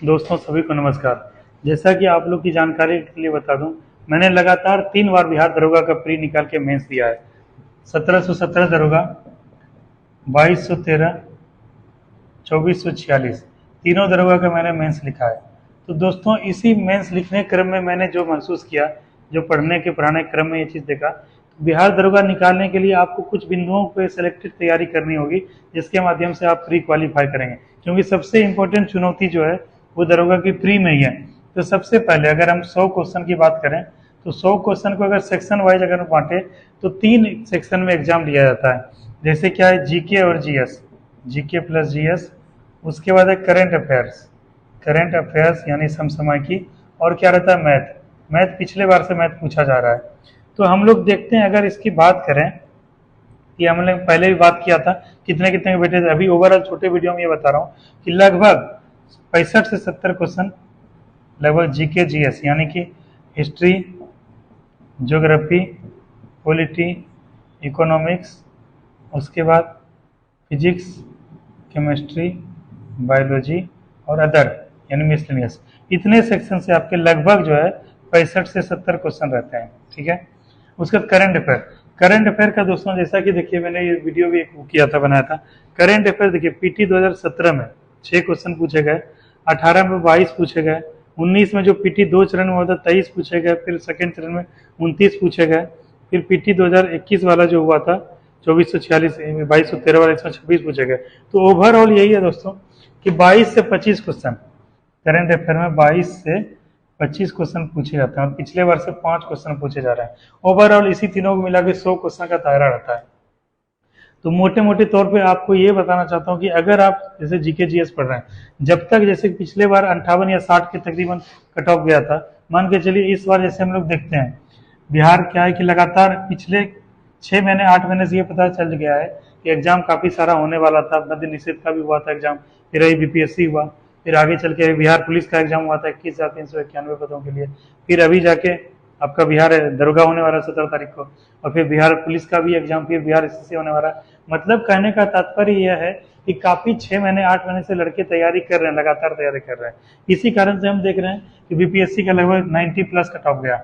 दोस्तों सभी को नमस्कार। जैसा कि आप लोग की जानकारी के लिए बता दूं, मैंने लगातार 3 बार बिहार दरोगा का प्री निकाल के मेंस दिया है। 1717 दरोगा, 2213, 2446, तीनों दरोगा का मैंने मेंस लिखा है। तो दोस्तों इसी मेंस लिखने क्रम में मैंने जो महसूस किया, जो पढ़ाने क्रम में ये चीज़ देखा, तो बिहार दरोगा निकालने के लिए आपको कुछ बिंदुओं पे सेलेक्टेड तैयारी करनी होगी, जिसके माध्यम से आप प्री क्वालिफाई करेंगे। क्योंकि सबसे इम्पोर्टेंट चुनौती जो है वो दरोगा की प्री में ही है। तो सबसे पहले अगर हम 100 क्वेश्चन की बात करें, तो 100 क्वेश्चन को अगर सेक्शन वाइज अगर बांटे तो 3 सेक्शन में एग्जाम लिया जाता है। जैसे क्या है, जीके और जीएस, जीके प्लस जीएस। उसके बाद है करंट अफेयर्स, करंट अफेयर्स यानी समसामयिकी। और क्या रहता है, मैथ। मैथ पिछले बार से मैथ पूछा जा रहा है। तो हम लोग देखते हैं, अगर इसकी बात करें कि हमने पहले भी बात किया था कितने कितने बेटे थे। अभी ओवरऑल छोटे वीडियो में ये बता रहा हूँ कि लगभग 65 से 70 क्वेश्चन लगभग जीके जीएस यानी कि हिस्ट्री, ज्योग्राफी, पॉलिटी, इकोनॉमिक्स, उसके बाद फिजिक्स, केमिस्ट्री, बायोलॉजी और अदर यानी मिसलेनियस, इतने सेक्शन से आपके लगभग जो है 65 से 70 क्वेश्चन रहते हैं। ठीक है। उसके बाद करंट अफेयर। करंट अफेयर का दोस्तों जैसा कि देखिए, मैंने ये वीडियो भी एक किया था, बनाया था। करंट अफेयर देखिए, पीटी 2017 में 6 क्वेश्चन पूछे गए, 18 में 22 पूछे गए, 19 में जो पीटी 2 चरण में हुआ था 23 पूछे गए, फिर सेकेंड चरण में 29 पूछे गए, फिर पीटी 2021 वाला जो हुआ था 2446, 2213 वाला, इसमें 26 पूछे गए। तो ओवरऑल यही है दोस्तों कि 22 से 25 क्वेश्चन करंट अफेयर में 22 से 25 क्वेश्चन पूछे जाते हैं और पिछले बार से 5 क्वेश्चन पूछे जा रहे हैं। ओवरऑल इसी तीनों को मिला के 100 क्वेश्चन का दायरा रहता है। तो मोटे मोटे तौर पे आपको ये बताना चाहता हूँ कि अगर आप जैसे जीके जीएस पढ़ रहे हैं, जब तक जैसे पिछले बार 58 या 60 के तकरीबन कट ऑफ गया था, मान के चलिए इस बार जैसे हम लोग देखते हैं बिहार क्या है कि लगातार पिछले 6 महीने 8 महीने से ये पता चल गया है कि एग्जाम काफी सारा होने वाला था। मध्य निषेध का भी हुआ था एग्जाम, फिर अभी बीपीएससी हुआ, फिर आगे चल के बिहार पुलिस का एग्जाम हुआ था 21,391 पदों के लिए, फिर अभी जाके आपका बिहार दरोगा होने वाला 17 तारीख को, और फिर बिहार पुलिस का भी एग्जाम, फिर बिहार एसएससी होने वाला। मतलब कहने का तात्पर्य यह है कि काफी 6 महीने 8 महीने से लड़के तैयारी कर रहे हैं, लगातार तैयारी कर रहे हैं। इसी कारण से हम देख रहे हैं कि बीपीएससी का लगभग 90 प्लस कट ऑफ गया,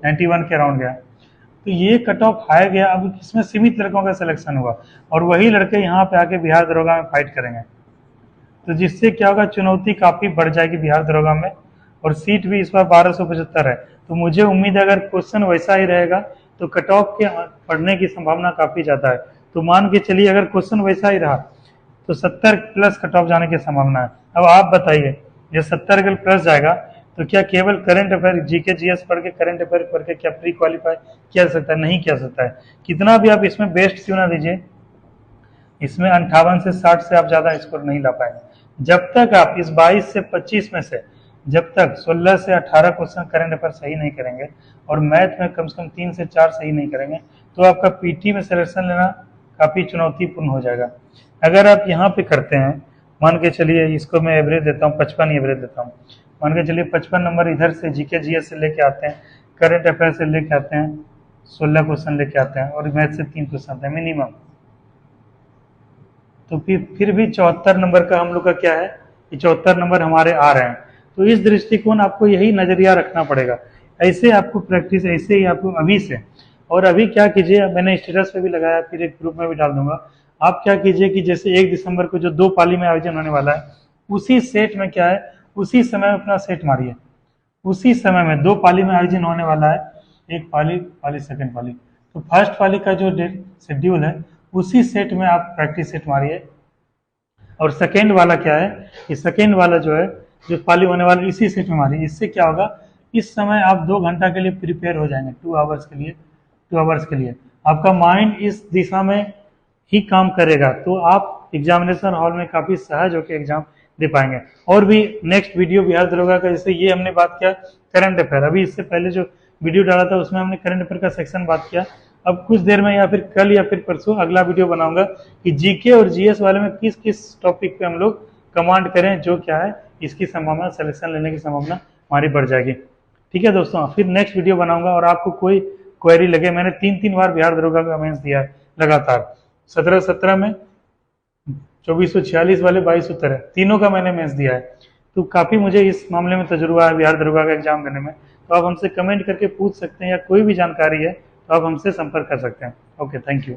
91 के अराउंड गया। तो ये कट ऑफ हाई गया। अब इसमें सीमित लड़कों का सिलेक्शन हुआ और वही लड़के यहाँ पे आके बिहार दरोगा में फाइट करेंगे। तो जिससे क्या होगा, चुनौती काफी बढ़ जाएगी बिहार दरोगा में, और सीट भी इस बार 1275 है। तो मुझे उम्मीद है अगर क्वेश्चन वैसा ही रहेगा तो कट ऑफ के पढ़ने की संभावना काफी ज्यादा है। तो मान के चलिए अगर क्वेश्चन वैसा ही रहा तो 70 प्लस कट ऑफ जाने की संभावना है। अब आप बताइए, जब 70 अगर प्लस जाएगा तो क्या केवल करंट अफेयर जीके जीएस पढ़ के, करंट अफेयर पढ़ के क्या प्री क्वालिफाई किया जा सकता है? नहीं किया सकता है। कितना भी आप इसमें बेस्ट क्यों ना दीजिए, इसमें 58 से 60 से आप ज्यादा स्कोर नहीं ला पाएंगे। जब तक आप इस 22 से 25 में से जब तक 16 से 18 क्वेश्चन करंट अफेयर सही नहीं करेंगे और मैथ में कम से कम 3 से 4 सही नहीं करेंगे, तो आपका पीटी में सिलेक्शन लेना काफी चुनौतीपूर्ण हो जाएगा। अगर आप यहाँ पे करते हैं, मान के चलिए इसको मैं एवरेज देता हूँ, 55 एवरेज देता हूँ, मान के चलिए 55 नंबर इधर से जीके जीएस से लेके आते हैं, करंट अफेयर से लेके आते हैं, 16 क्वेश्चन लेके आते हैं और मैथ से 3 क्वेश्चन आते हैं मिनिमम, तो फिर भी 74 नंबर का हम लोग का क्या है कि 74 नंबर हमारे आ रहे हैं। तो इस दृष्टिकोण आपको यही नजरिया रखना पड़ेगा। ऐसे आपको प्रैक्टिस, ऐसे ही आपको अभी से, और अभी क्या कीजिए, मैंने स्टेटस पे भी लगाया, फिर एक ग्रुप में भी डाल दूंगा। आप क्या कीजिए कि जैसे 1 दिसंबर को जो 2 पाली में आयोजन होने वाला है, उसी सेट में क्या है, उसी समय अपना सेट मारिए। उसी समय में 2 पाली में आयोजन होने वाला है, एक पाली सेकेंड पाली, तो फर्स्ट पाली का जो शेड्यूल है उसी सेट में आप प्रैक्टिस सेट मारिए। और सेकेंड वाला क्या है कि सेकेंड वाला जो है, जो पाली होने वाला, इसी सेट में मारिए। इससे क्या होगा, इस समय आप 2 घंटा के लिए प्रिपेयर हो जाएंगे, 2 आवर्स के लिए। 2 आवर्स के लिए आपका माइंड इस दिशा में ही काम करेगा, तो आप एग्जामिनेशन हॉल में काफी सहज होकर एग्जाम दे पाएंगे। और भी नेक्स्ट वीडियो बिहार दरोगा का, जैसे ये हमने बात किया करंट अफेयर, अभी इससे पहले जो वीडियो डाला था उसमें हमने करंट अफेयर का सेक्शन बात किया। अब कुछ देर में या फिर कल या फिर परसों अगला वीडियो बनाऊंगा कि जीके और जीएस वाले में किस किस टॉपिक पे हम लोग कमांड करें, जो क्या है इसकी संभावना, सिलेक्शन लेने की संभावना हमारी बढ़ जाएगी। ठीक है दोस्तों, फिर नेक्स्ट वीडियो बनाऊंगा। और आपको कोई क्वेरी लगे, मैंने 3 बार बिहार दरोगा का मेंस दिया है लगातार, 17 में, 2446 वाले, 2213, तीनों का मैंने मेंस दिया है। तो काफ़ी मुझे इस मामले में तजुर्बा है बिहार दरोगा का एग्जाम देने में। तो आप हमसे कमेंट करके पूछ सकते हैं, या कोई भी जानकारी है तो आप हमसे संपर्क कर सकते हैं। Okay, thank you.